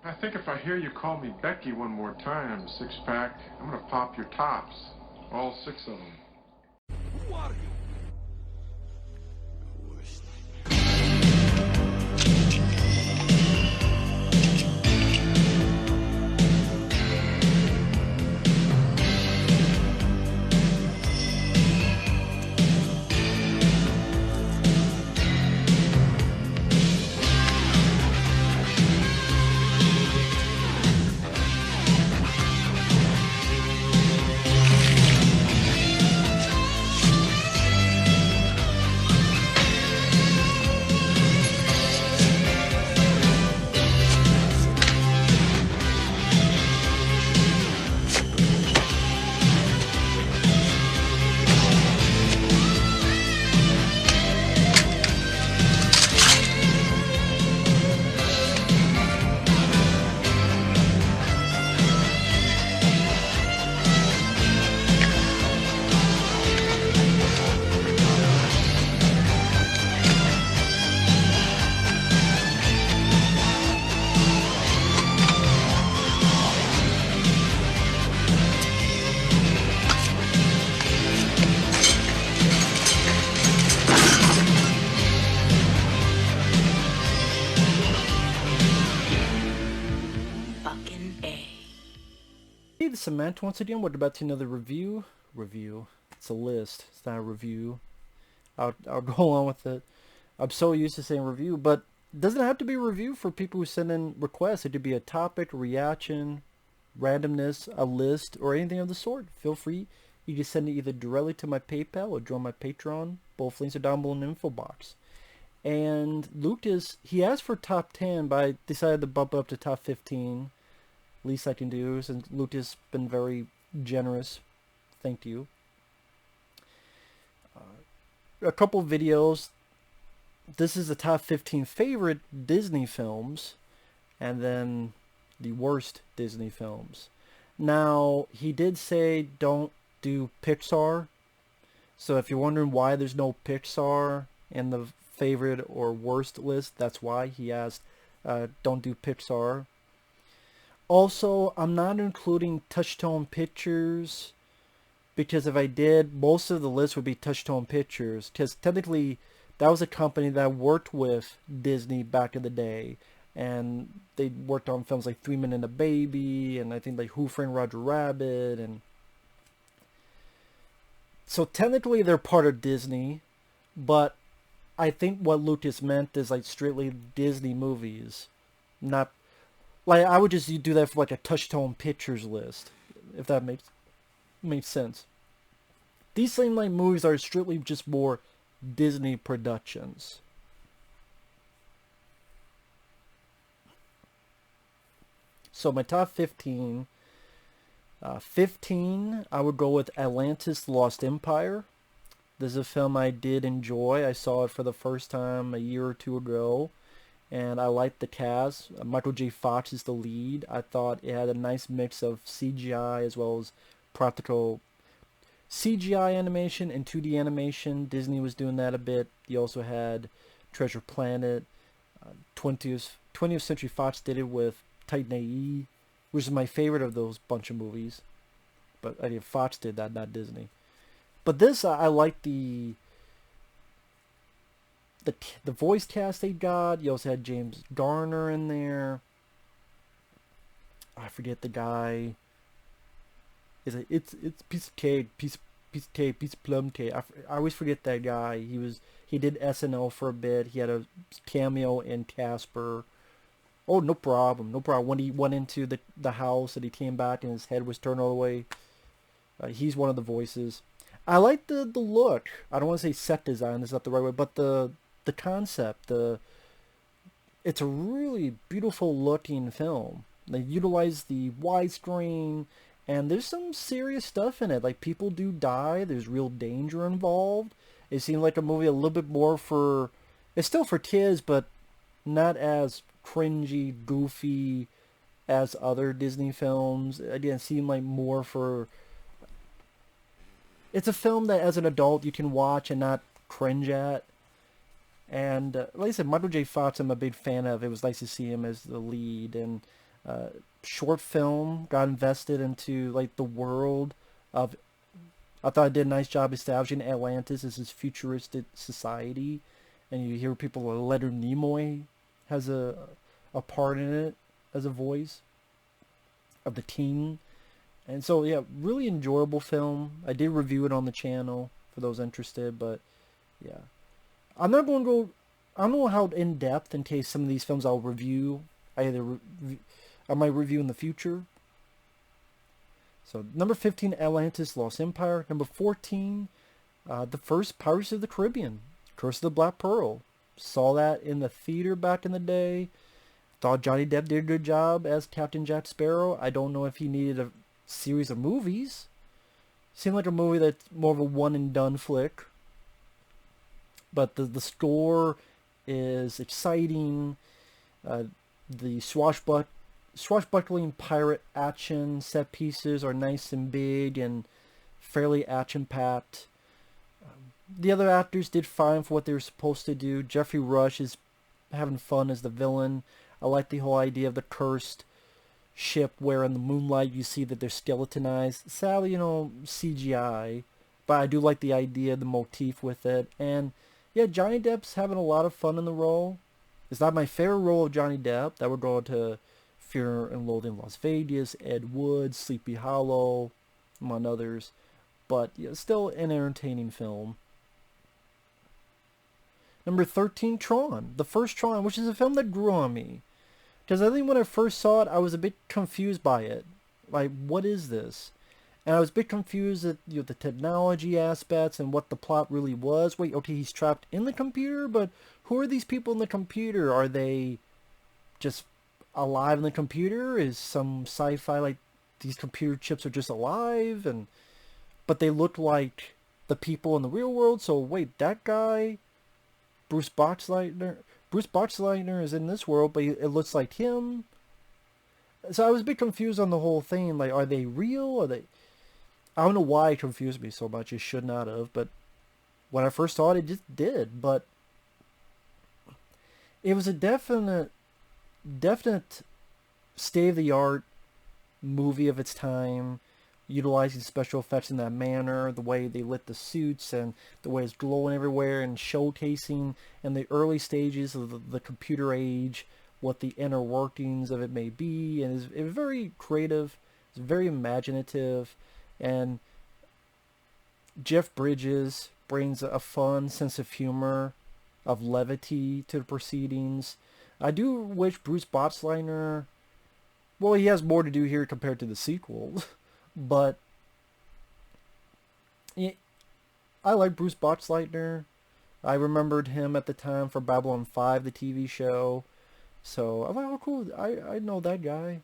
I think if I hear you call me Becky one more time, six-pack, I'm gonna pop your tops. All six of them. Who are you? Hey, this is Samantha once again. We're about to another review. It's a list. It's not a review. I'll go along with it. I'm so used to saying review, but it doesn't have to be a review for people who send in requests. It could be a topic, a reaction, randomness, a list, or anything of the sort. Feel free. You can send it either directly to my PayPal or join my Patreon. Both links are down below in the info box. And Lucas, he asked for top 10, but I decided to bump it up to top 15. Least I can do, since Lucas been very generous. Thank you. A couple of videos. This is the top 15 favorite Disney films, and then the worst Disney films. Now, he did say don't do Pixar, so if you're wondering why there's no Pixar in the favorite or worst list, that's why he asked don't do Pixar. Also, I'm not including Touchstone Pictures, because if I did, most of the list would be Touchstone Pictures, because technically that was a company that worked with Disney back in the day, and they worked on films like 3 Men and a Baby, and I think like Who Framed Roger Rabbit, and so technically they're part of Disney, but I think what Lucas meant is like strictly Disney movies, not like I would just do that for like a Touchstone Pictures list, if that makes sense. These seem like movies are strictly just more Disney productions. So my top 15. 15, I would go with Atlantis: The Lost Empire. This is a film I did enjoy. I saw it for the first time a year or two ago, and I liked the cast. Michael J. Fox is the lead. I thought it had a nice mix of CGI as well as practical CGI animation and 2D animation. Disney was doing that a bit. You also had Treasure Planet. 20th Century Fox did it with Titan A.E., which is my favorite of those bunch of movies. But I think Fox did that, not Disney. But this, I like the voice cast they got. You also had James Garner in there. I forget the guy. It's piece of cake, piece of plum cake. I always forget that guy. He did SNL for a bit. He had a cameo in Casper. Oh, no problem. When he went into the house and he came back and his head was turned all the way. He's one of the voices. I like the look. I don't want to say set design. That's not the right way, but the concept. It's a really beautiful looking film. They utilize the widescreen, and there's some serious stuff in it. Like, people do die. There's real danger involved. It seemed like a movie a little bit more for... It's still for kids, but not as cringy, goofy as other Disney films. Again, it seemed like more for... It's a film that as an adult you can watch and not cringe at. And like I said, Michael J. Fox I'm a big fan of. It was nice to see him as the lead. And Short film, got invested into like the world of. I thought I did a nice job establishing Atlantis as this futuristic society, and you hear people like Leonard Nimoy has a part in it as a voice of the team. And so yeah, really enjoyable film. I did review it on the channel for those interested, but yeah. I'm not going to go, I don't know how in depth in case some of these films I'll review. I might review in the future. So number 15, Atlantis Lost Empire. Number 14, the first Pirates of the Caribbean, Curse of the Black Pearl. Saw that in the theater back in the day. Thought Johnny Depp did a good job as Captain Jack Sparrow. I don't know if he needed a series of movies. Seemed like a movie that's more of a one and done flick. But the score is exciting. The swashbuckling pirate action set pieces are nice and big and fairly action-packed. The other actors did fine for what they were supposed to do. Jeffrey Rush is having fun as the villain. I like the whole idea of the cursed ship where in the moonlight you see that they're skeletonized. Sadly, CGI. But I do like the idea, the motif with it. And yeah, Johnny Depp's having a lot of fun in the role. It's not my favorite role of Johnny Depp. That would go to Fear and Loathing in Las Vegas, Ed Wood, Sleepy Hollow, among others. But yeah, still an entertaining film. Number 13, Tron. The first Tron, which is a film that grew on me. Because I think when I first saw it, I was a bit confused by it. Like, what is this? And I was a bit confused at the technology aspects and what the plot really was. Wait, okay, he's trapped in the computer, but who are these people in the computer? Are they just alive in the computer? Is some sci-fi like these computer chips are just alive? But they look like the people in the real world. So wait, that guy, Bruce Boxleitner is in this world, but it looks like him. So I was a bit confused on the whole thing. Like, are they real? Are they? I don't know why it confused me so much. It should not have, but when I first saw it, it just did. But it was a definite state-of-the-art movie of its time, utilizing special effects in that manner, the way they lit the suits and the way it's glowing everywhere, and showcasing in the early stages of the computer age what the inner workings of it may be. And it was very creative, it's very imaginative, and Jeff Bridges brings a fun sense of humor, of levity to the proceedings. I do wish Bruce Boxleitner, well, he has more to do here compared to the sequel, but I like Bruce Boxleitner. I remembered him at the time for Babylon 5, the TV show. So I'm like, oh cool, I know that guy.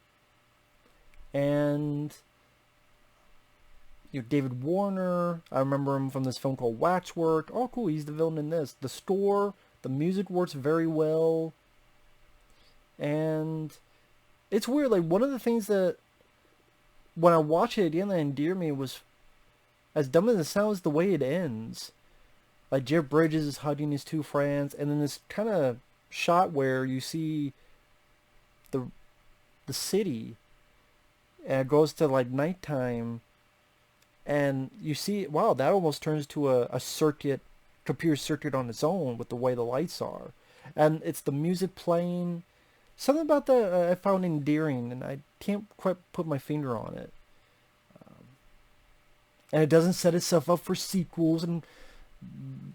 And David Warner, I remember him from this film called Waxwork. Oh cool, he's the villain in this. The score, the music works very well. And it's weird, like one of the things that when I watch it again that endeared me was, as dumb as it sounds, the way it ends. Like Jeff Bridges is hugging his two friends, and then this kind of shot where you see the city, and it goes to like nighttime, and you see, wow, that almost turns to a computer circuit on its own with the way the lights are, and it's the music playing. Something about that I found endearing, and I can't quite put my finger on it. And it doesn't set itself up for sequels and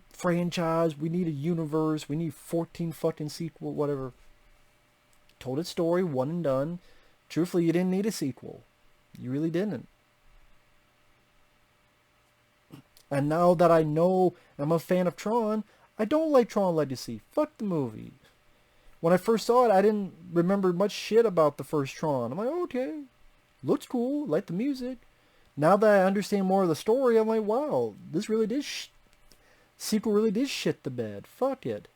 franchise. We need a universe. We need 14 fucking sequel, whatever. Told its story, one and done. Truthfully, you didn't need a sequel. You really didn't. And now that I know I'm a fan of Tron, I don't like Tron Legacy. Fuck the movie. When I first saw it, I didn't remember much shit about the first Tron. I'm like, okay, looks cool, like the music. Now that I understand more of the story, I'm like, wow, this really did sequel really did shit the bed. Fuck it.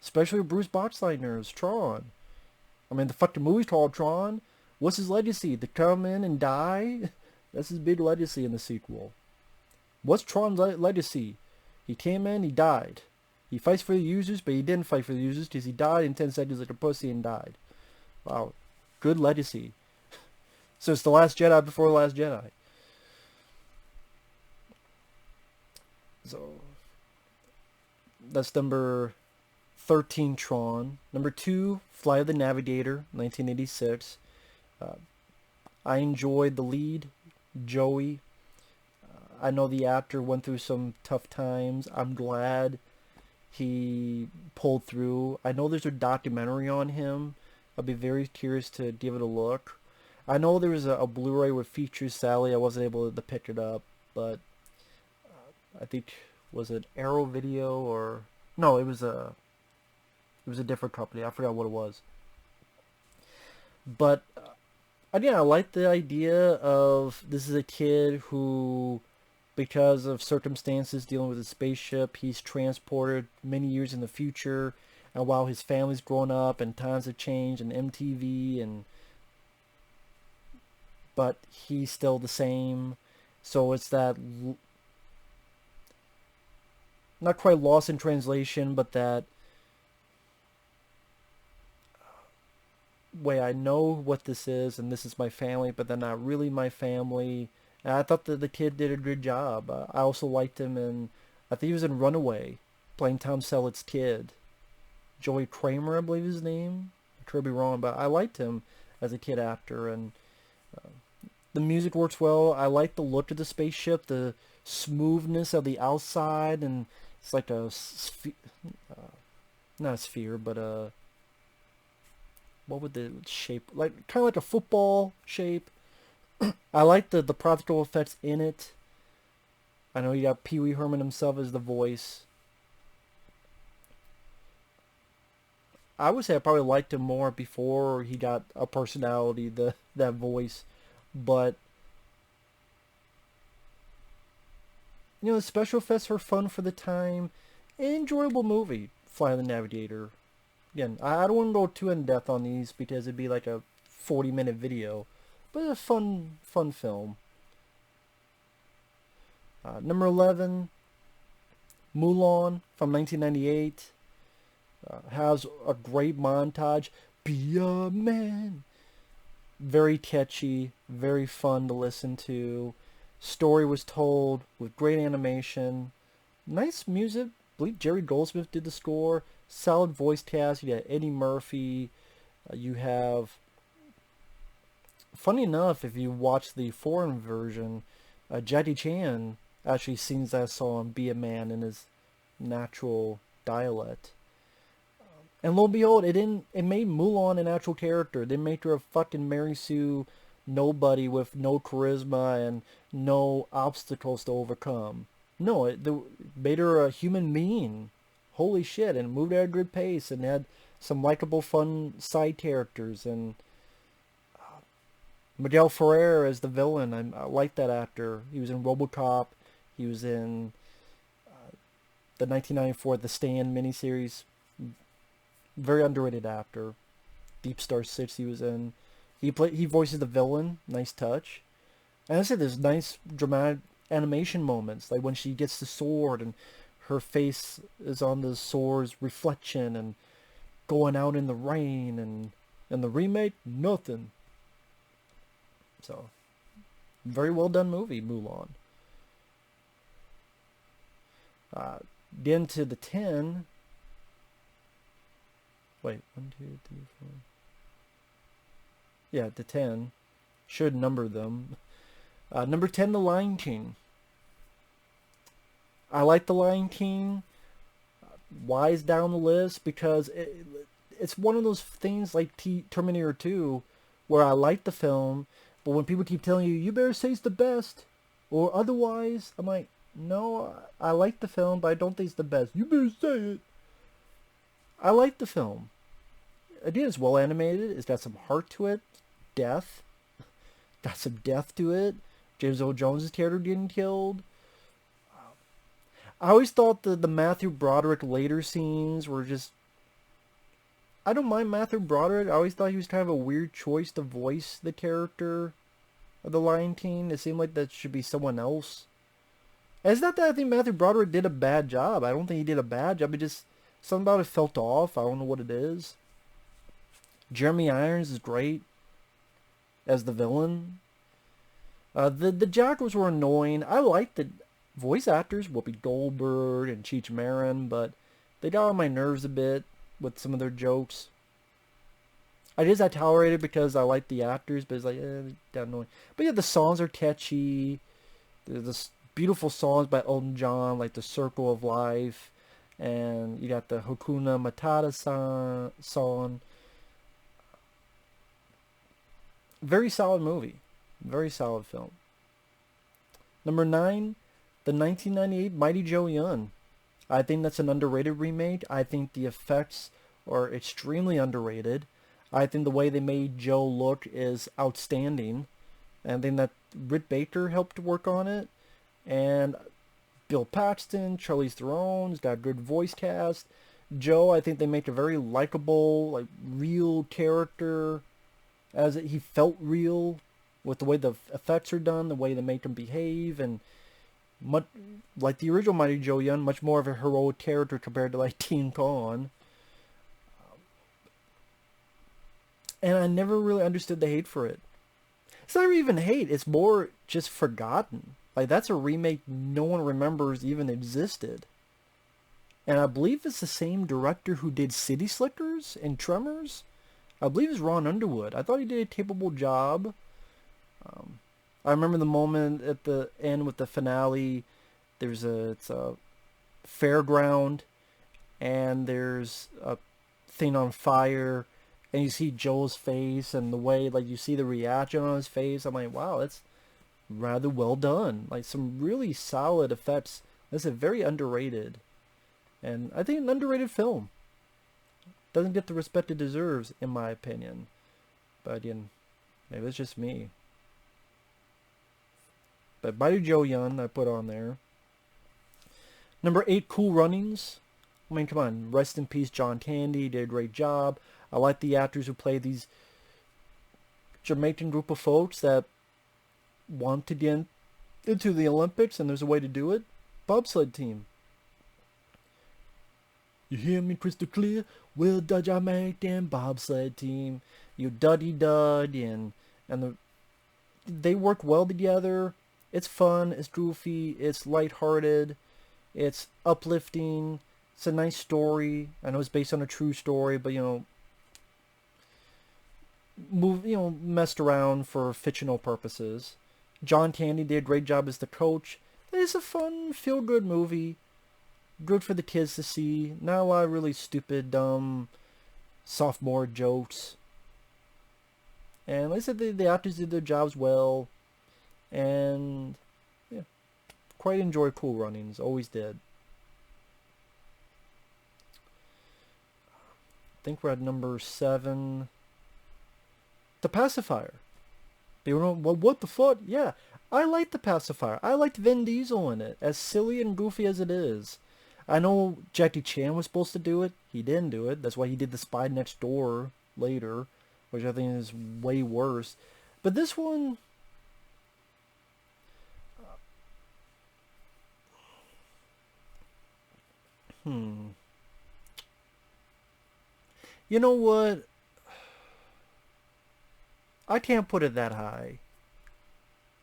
Especially with Bruce Boxleitner's Tron. I mean, the fucking movie's called Tron. What's his legacy? To come in and die? That's his big legacy in the sequel. What's Tron's legacy? He came in, he died. He fights for the users, but he didn't fight for the users because he died in 10 seconds like a pussy and died. Wow, good legacy. So it's The Last Jedi before The Last Jedi. So that's number 13, Tron. Number 2, Flight of the Navigator, 1986. I enjoyed the lead, Joey. I know the actor went through some tough times. I'm glad he pulled through. I know there's a documentary on him. I'll be very curious to give it a look. I know there was a Blu-ray with features. Sadly, I wasn't able to pick it up, but I think was it Arrow Video or no? It was a different company. I forgot what it was. But again, I like the idea of this is a kid who, because of circumstances dealing with a spaceship, he's transported many years in the future, and while his family's grown up and times have changed and MTV but he's still the same. So it's that not quite lost in translation, but that way I know what this is and this is my family, but they're not really my family. And I thought that the kid did a good job. I also liked him in, I think he was in Runaway, playing Tom Selleck's kid. Joey Kramer, I believe his name. I could be wrong, but I liked him as a kid actor, and the music works well. I like the look of the spaceship, the smoothness of the outside, and it's like a not a sphere, but what would the shape, like kind of like a football shape. I like the practical effects in it. I know you got Pee Wee Herman himself as the voice. I would say I probably liked him more before he got a personality, that voice. But you know, the special effects are fun for the time. Enjoyable movie, Flight of the Navigator. Again, I don't want to go too in depth on these because it'd be like a 40-minute video, but it's a fun film. Number 11, Mulan from 1998. Has a great montage. Be a man. Very catchy, very fun to listen to. Story was told with great animation. Nice music. I believe Jerry Goldsmith did the score. Solid voice cast. You got Eddie Murphy. You have, funny enough, if you watch the foreign version, Jackie Chan actually sings that song, Be a Man, in his natural dialect. And lo and behold, it made Mulan an actual character. They made her a fucking Mary Sue nobody with no charisma and no obstacles to overcome. No, it made her a human being. Holy shit, and moved at a good pace and had some likable, fun side characters. And Miguel Ferrer as the villain, I like that actor. He was in RoboCop. He was in the 1994 The Stand miniseries. Very underrated actor. Deep Star 6 he was in. He voices the villain. Nice touch. And I said there's nice dramatic animation moments, like when she gets the sword and her face is on the sword's reflection and going out in the rain, and in the remake, nothing. So, very well done movie, Mulan. Then to the 10. Wait, 1, 2, 3, 4. Yeah, the 10. Should number them. Number 10, The Lion King. I like The Lion King. Why is down the list? Because it's one of those things like Terminator 2, where I like the film, but when people keep telling you, you better say it's the best, or otherwise, I'm like, no, I like the film, but I don't think it's the best. You better say it. I like the film. Again, it's well animated. It's got some heart to it. Death. Got some death to it. James Earl Jones' character getting killed. I always thought the Matthew Broderick later scenes were just... I don't mind Matthew Broderick. I always thought he was kind of a weird choice to voice the character of the Lion King. It seemed like that should be someone else. And it's not that I think Matthew Broderick did a bad job. I don't think he did a bad job. It just... something about it felt off. I don't know what it is. Jeremy Irons is great as the villain. The Jackals were annoying. I liked the voice actors, Whoopi Goldberg and Cheech Marin, but they got on my nerves a bit with some of their jokes. I tolerate it because I like the actors, but it's like, they're annoying. But yeah, the songs are catchy. There's this beautiful songs by Elton John, like The Circle of Life, and you got the Hakuna Matata song. Very solid movie. Very solid film. Number 9, the 1998 Mighty Joe Young. I think that's an underrated remake. I think the effects are extremely underrated. I think the way they made Joe look is outstanding. And I think that Britt Baker helped work on it. And Bill Paxton, Charlize Theron's got a good voice cast. Joe, I think they make a very likable, like real character. He felt real with the way the effects are done, the way they make him behave, and much like the original Mighty Joe Young, much more of a heroic character compared to like Teen Kong. And I never really understood the hate for it. It's not even hate, it's more just forgotten. Like, that's a remake no one remembers even existed. And I believe it's the same director who did City Slickers and Tremors. I believe it's Ron Underwood. I thought he did a capable job. I remember the moment at the end with the finale. It's a fairground, and there's a thing on fire, and you see Joel's face, and the way, like, you see the reaction on his face. I'm like, wow, that's rather well done. Like, some really solid effects. That's a very underrated, and I think an underrated film. Doesn't get the respect it deserves, in my opinion. But again, maybe it's just me. But Mighty Joe Young, I put on there. Number 8, Cool Runnings. I mean, come on. Rest in peace, John Candy. Did a great job. I like the actors who play these Jamaican group of folks that want to get into the Olympics, and there's a way to do it. Bobsled team. You hear me crystal clear? Well, the Jamaican bobsled team. You duddy dud, and they work well together. It's fun, it's goofy, it's lighthearted, it's uplifting, it's a nice story. I know it's based on a true story, but messed around for fictional purposes. John Candy did a great job as the coach. It's a fun, feel-good movie. Good for the kids to see. Not a lot of really stupid, dumb, sophomore jokes. And like I said, the actors did their jobs well. And, yeah, quite enjoy Cool Runnings. Always did. I think we're at number 7. The Pacifier. You know, well, what the fuck? Yeah, I like The Pacifier. I liked Vin Diesel in it, as silly and goofy as it is. I know Jackie Chan was supposed to do it. He didn't do it. That's why he did The Spy Next Door later, which I think is way worse. But this one, you know what? I can't put it that high.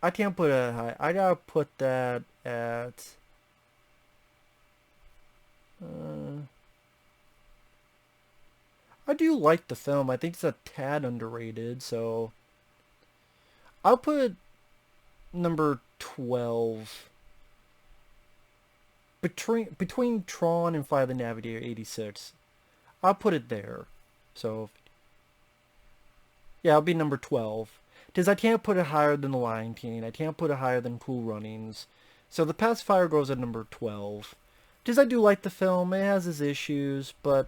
I can't put it that high. I gotta put that at... I do like the film. I think it's a tad underrated, so I'll put number 12 between Tron and Flight of the Navigator 86. I'll put it there. So yeah, I'll be number 12. Because I can't put it higher than The Lion King. I can't put it higher than Cool Runnings. So The Pacifier goes at number 12. Because I do like the film. It has its issues, but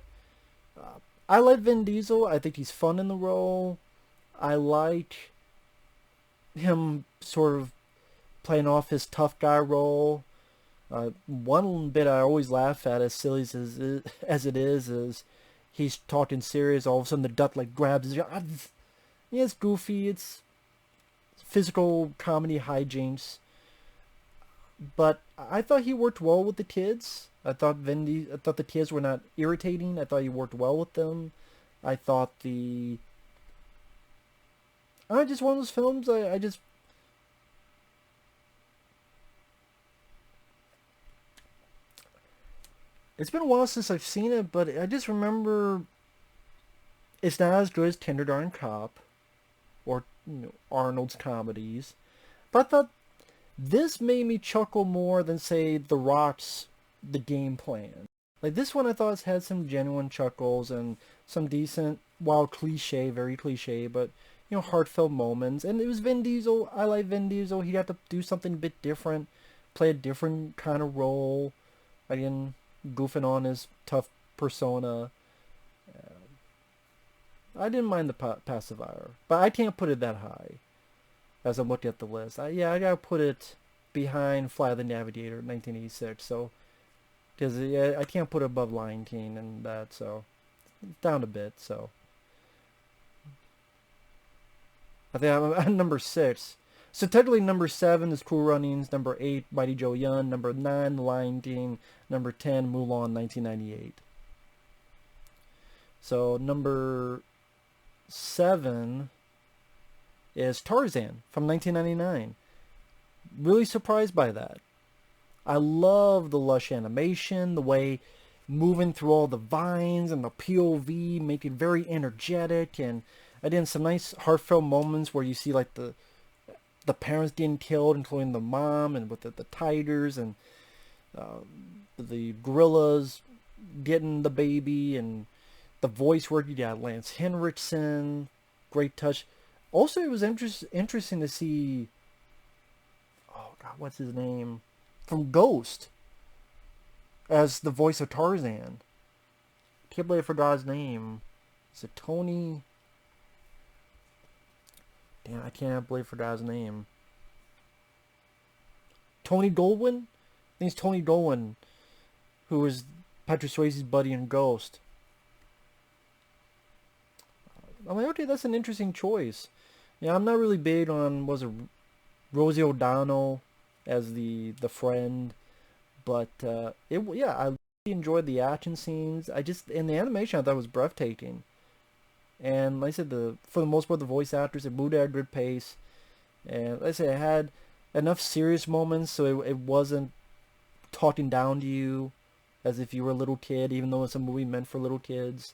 I like Vin Diesel. I think he's fun in the role. I like him sort of playing off his tough guy role. One bit I always laugh at, as silly as it is he's talking serious. All of a sudden the duck like grabs his... Yeah, it's goofy. It's physical comedy hijinks. But I thought he worked well with the kids. I thought the kids were not irritating. I thought he worked well with them. I thought the Just one of those films. I just it's been a while since I've seen it, but I just remember it's not as good as Kindergarten Cop or Arnold's comedies. But I thought this made me chuckle more than say The Rock's The Game Plan. Like this one, I thought had some genuine chuckles and some decent, while cliche, very cliche, but heartfelt moments. And it was Vin Diesel. I like Vin Diesel. He got to do something a bit different, play a different kind of role. Again, goofing on his tough persona. I didn't mind the pacifier, but I can't put it that high as I'm looking at the list. I gotta put it behind Fly the Navigator, 1986. So, because I can't put it above Lion King and that, so it's down a bit. So, I think I'm at number 6. So technically, number 7 is Cool Runnings. Number 8, Mighty Joe Young. Number 9, The Lion King. Number 10, Mulan, 1998. So number 7 is Tarzan from 1999. Really surprised by that. I love the lush animation, the way moving through all the vines and the POV make it very energetic, and again some nice heartfelt moments where you see like the parents getting killed, including the mom, and with the tigers and the gorillas getting the baby, and the voice work. You got Lance Henriksen, great touch. Also, it was interesting to see, oh God, what's his name? From Ghost as the voice of Tarzan. Can't believe I forgot his name. Is it Tony? Damn, I can't believe I forgot his name. Tony Goldwyn? I think it's Tony Goldwyn, who was Patrick Swayze's buddy in Ghost. I'm like, okay, that's an interesting choice. Yeah, I'm not really big on, was it Rosie O'Donnell as the friend, but I really enjoyed the action scenes. And the animation I thought was breathtaking. And like I said, for the most part, the voice actors, it moved at a good pace. And like I said, it had enough serious moments so it wasn't talking down to you as if you were a little kid, even though it's a movie meant for little kids.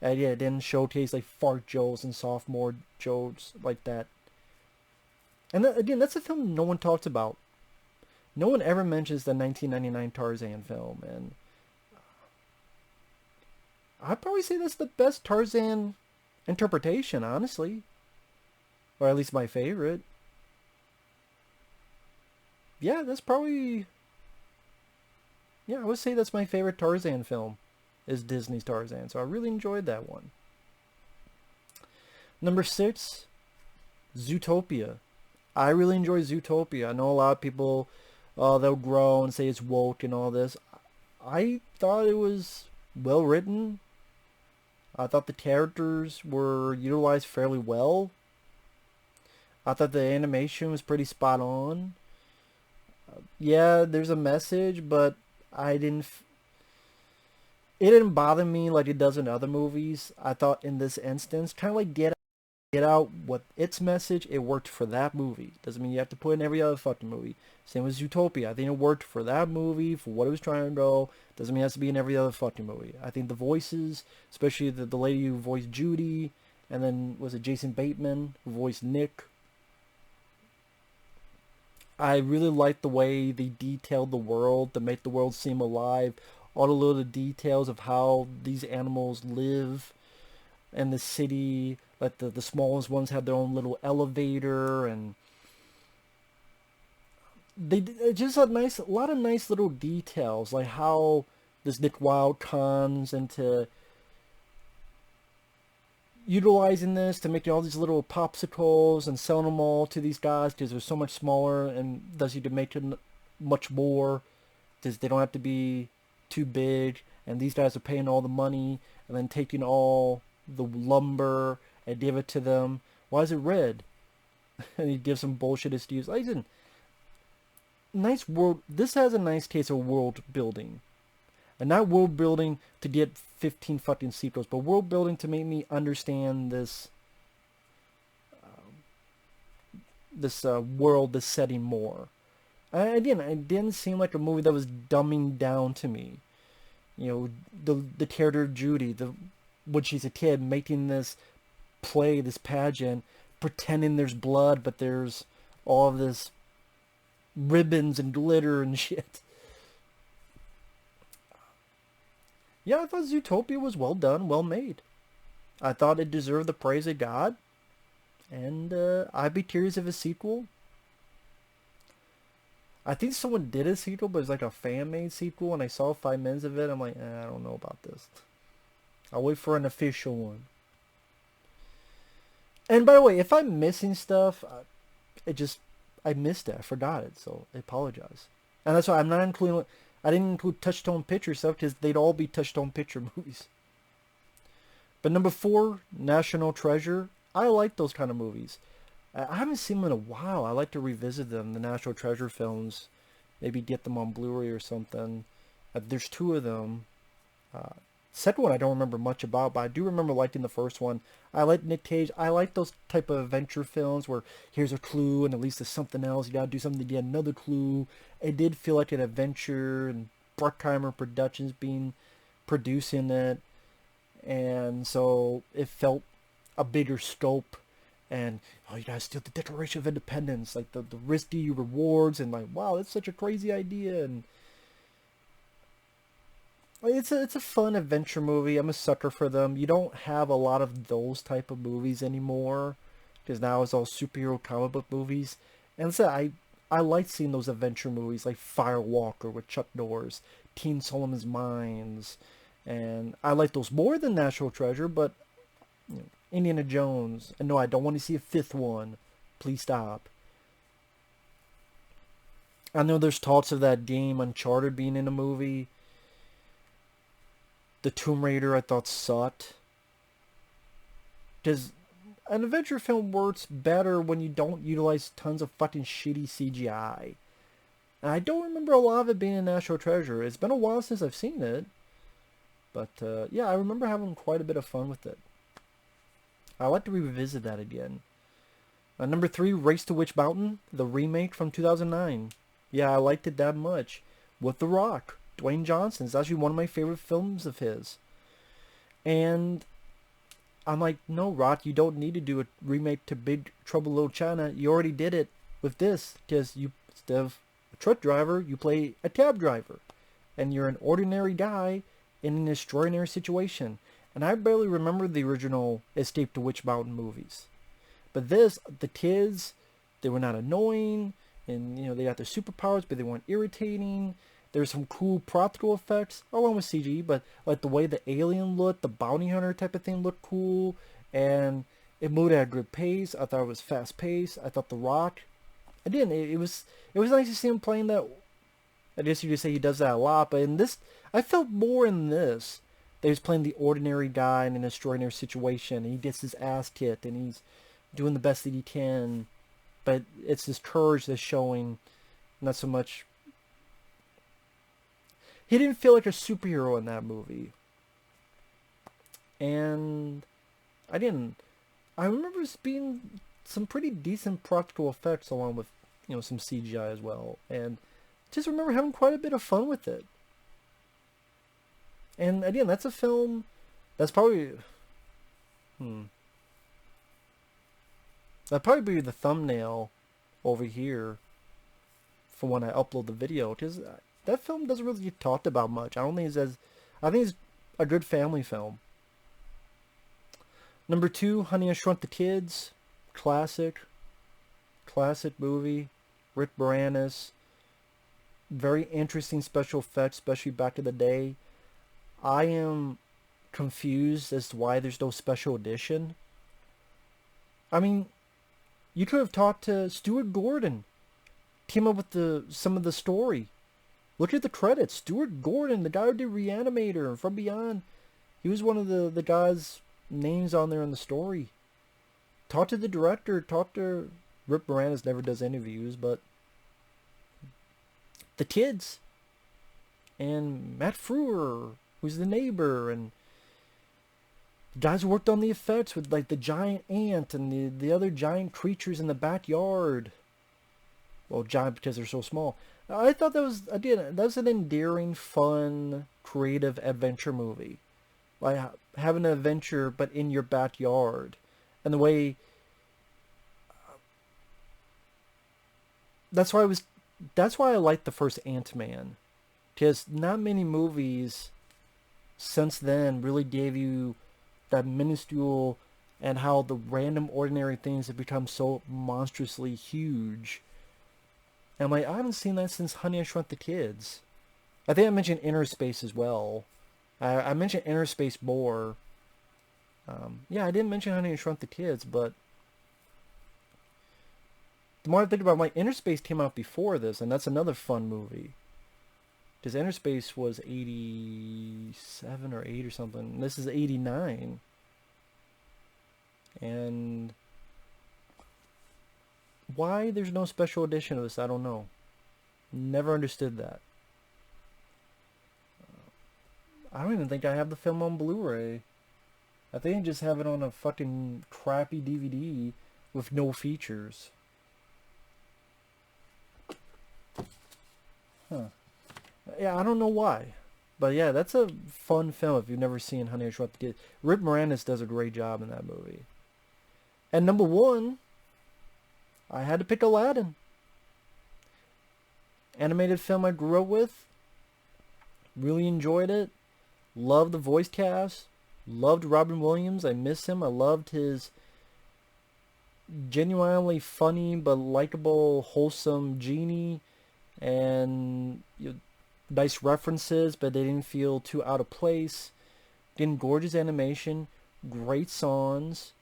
And yeah, it didn't showcase like fart jokes and sophomore jokes like that. And again, that's a film no one talks about. No one ever mentions the 1999 Tarzan film, and I'd probably say that's the best Tarzan interpretation, honestly. Or at least my favorite. Yeah, that's probably... Yeah, I would say that's my favorite Tarzan film, is Disney's Tarzan. So I really enjoyed that one. Number 6, Zootopia. I really enjoy Zootopia. I know a lot of people, they'll grow and say it's woke and all this. I thought it was well written. I thought the characters were utilized fairly well. I thought the animation was pretty spot on. Yeah, there's a message, but it didn't bother me like it does in other movies. I thought in this instance, kind of like Get Out, what its message, it worked for that movie. Doesn't mean you have to put it in every other fucking movie. Same with Zootopia. I think it worked for that movie, for what it was trying to go. Doesn't mean it has to be in every other fucking movie. I think the voices, especially the lady who voiced Judy, and then was it Jason Bateman who voiced Nick. I really liked the way they detailed the world to make the world seem alive. All the little details of how these animals live in the city. Like the smallest ones have their own little elevator, and they just a lot of nice little details, like how this Nick Wilde comes into utilizing this to make all these little popsicles and selling them all to these guys because they're so much smaller, and does he to make it much more because they don't have to be too big, and these guys are paying all the money and then taking all the lumber and give it to them. Why is it red? And he gives some bullshit excuse. I didn't. Nice world. This has a nice case of world building. And not world building to get 15 fucking sequels, but world building to make me understand this world, this setting more. Again, it didn't seem like a movie that was dumbing down to me. You know, the character of Judy, when she's a kid, making this play, this pageant, pretending there's blood, but there's all of this ribbons and glitter and shit. Yeah, I thought Zootopia was well done, well made. I thought it deserved the praise it got, and I'd be curious if a sequel. I think someone did a sequel, but it's like a fan-made sequel, and I saw 5 minutes of it. I'm like, I don't know about this. I'll wait for an official one. And by the way, if I'm missing stuff, I missed it. I forgot it, so I apologize. And that's why I'm not including. I didn't include Touchstone Picture stuff because they'd all be Touchstone Picture movies. But number 4, National Treasure. I like those kind of movies. I haven't seen them in a while. I like to revisit them, the National Treasure films. Maybe get them on Blu-ray or something. There's 2 of them. Second one I don't remember much about, but I do remember liking the first one. I like Nick Cage. I like those type of adventure films where here's a clue and at least there's something else. You gotta do something to get another clue. It did feel like an adventure, and Bruckheimer Productions producing it. And so it felt a bigger scope. And, you gotta steal the Declaration of Independence. Like, the risky rewards. And, like, wow, that's such a crazy idea. And it's a fun adventure movie. I'm a sucker for them. You don't have a lot of those type of movies anymore. Because now it's all superhero comic book movies. And so I like seeing those adventure movies. Like Firewalker with Chuck Norris. Teen Solomon's Mines. And I like those more than National Treasure. But, Indiana Jones. And no, I don't want to see a 5th one. Please stop. I know there's talks of that game Uncharted being in a movie. The Tomb Raider I thought sucked. Because an adventure film works better when you don't utilize tons of fucking shitty CGI. And I don't remember a lot of it being in National Treasure. It's been a while since I've seen it. But yeah, I remember having quite a bit of fun with it. I'd like to revisit that again. Number 3, Race to Witch Mountain, the remake from 2009. Yeah, I liked it that much. With The Rock, Dwayne Johnson. It's actually one of my favorite films of his. And I'm like, no, Rock, you don't need to do a remake to Big Trouble in Little China. You already did it with this. Because you, instead of a truck driver, you play a cab driver. And you're an ordinary guy in an extraordinary situation. And I barely remember the original Escape to Witch Mountain movies. But this, the kids, they were not annoying. And, they got their superpowers, but they weren't irritating. There's some cool practical effects, along with CG. But, like, the way the alien looked, the bounty hunter type of thing looked cool. And it moved at a good pace. I thought it was fast-paced. I thought The Rock, again, it was nice to see him playing that. I guess you could say he does that a lot. But in this, I felt more in this. That he's playing the ordinary guy in an extraordinary situation, and he gets his ass kicked, and he's doing the best that he can, but it's his courage that's showing, not so much. He didn't feel like a superhero in that movie, and I remember it being some pretty decent practical effects, along with, some CGI as well, and just remember having quite a bit of fun with it. And again, that's a film that's probably that'd probably be the thumbnail over here for when I upload the video, because that film doesn't really get talked about much. I think it's a good family film. Number 2, Honey, I Shrunk the Kids, classic movie. Rick Moranis, very interesting special effects, especially back in the day. I am confused as to why there's no special edition. I mean, you could have talked to Stuart Gordon, came up with some of the story. Look at the credits. Stuart Gordon, the guy who did Reanimator and From Beyond, he was one of the guys' names on there in the story. Talk to the director. Talk to Rick Moranis. Never does interviews, but the kids and Matt Frewer, who's the neighbor, and The guys who worked on the effects with like the giant ant and the other giant creatures in the backyard. Well, giant because they're so small. I thought that was an endearing, fun, creative adventure movie. Like having an adventure but in your backyard. And the way that's why I liked the first Ant-Man. Because not many movies since then really gave you that minuscule and how the random ordinary things have become so monstrously huge. And I'm like, I haven't seen that since Honey, I Shrunk the Kids. I think I mentioned Inner Space as well. I mentioned Inner Space more. Yeah, I didn't mention Honey, I Shrunk the Kids, but the more I think about it, like, Inner Space came out before this, and that's another fun movie. Because Inner Space was 87 or 8 or something. This is 89. And why there's no special edition of this, I don't know. Never understood that. I don't even think I have the film on Blu-ray. I think I just have it on a fucking crappy DVD with no features. Huh. Yeah, I don't know why. But yeah, that's a fun film if you've never seen Honey, I Shrunk the Kids. Rick Moranis does a great job in that movie. And number one, I had to pick Aladdin. Animated film I grew up with. Really enjoyed it. Loved the voice cast. Loved Robin Williams. I miss him. I loved his genuinely funny but likable, wholesome genie. And nice references, but they didn't feel too out of place. Again, gorgeous animation. Great songs.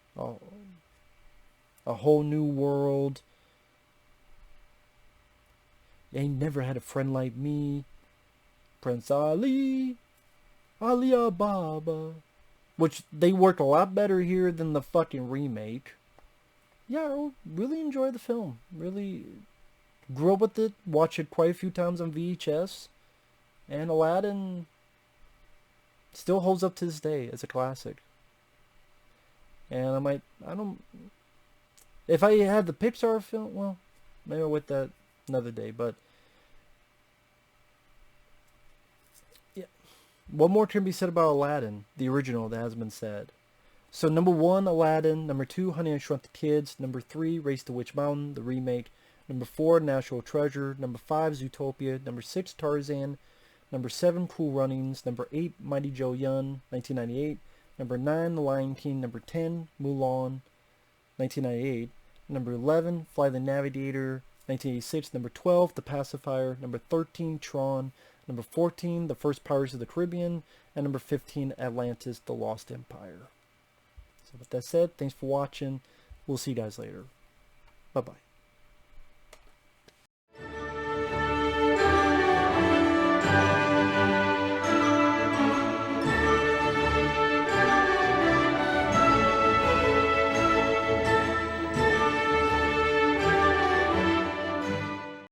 A whole new world. Ain't never had a friend like me. Prince Ali. Ali Ababa. Which they worked a lot better here than the fucking remake. Yeah, I really enjoyed the film. Really grew up with it. Watched it quite a few times on VHS. And Aladdin still holds up to this day as a classic. And if I had the Pixar film, well, maybe with that another day, but yeah. What more can be said about Aladdin, the original, that has been said? So number 1, Aladdin. Number 2, Honey, I Shrunk the Kids. Number 3, Race to Witch Mountain, the remake. Number 4, National Treasure. Number 5, Zootopia. Number 6, Tarzan. Number 7, Cool Runnings. Number 8, Mighty Joe Young, 1998. Number 9, The Lion King. Number 10, Mulan, 1998. Number 11, Fly the Navigator, 1986. Number 12, The Pacifier. Number 13, Tron. Number 14, The First Pirates of the Caribbean. And number 15, Atlantis, The Lost Empire. So with that said, thanks for watching. We'll see you guys later. Bye-bye.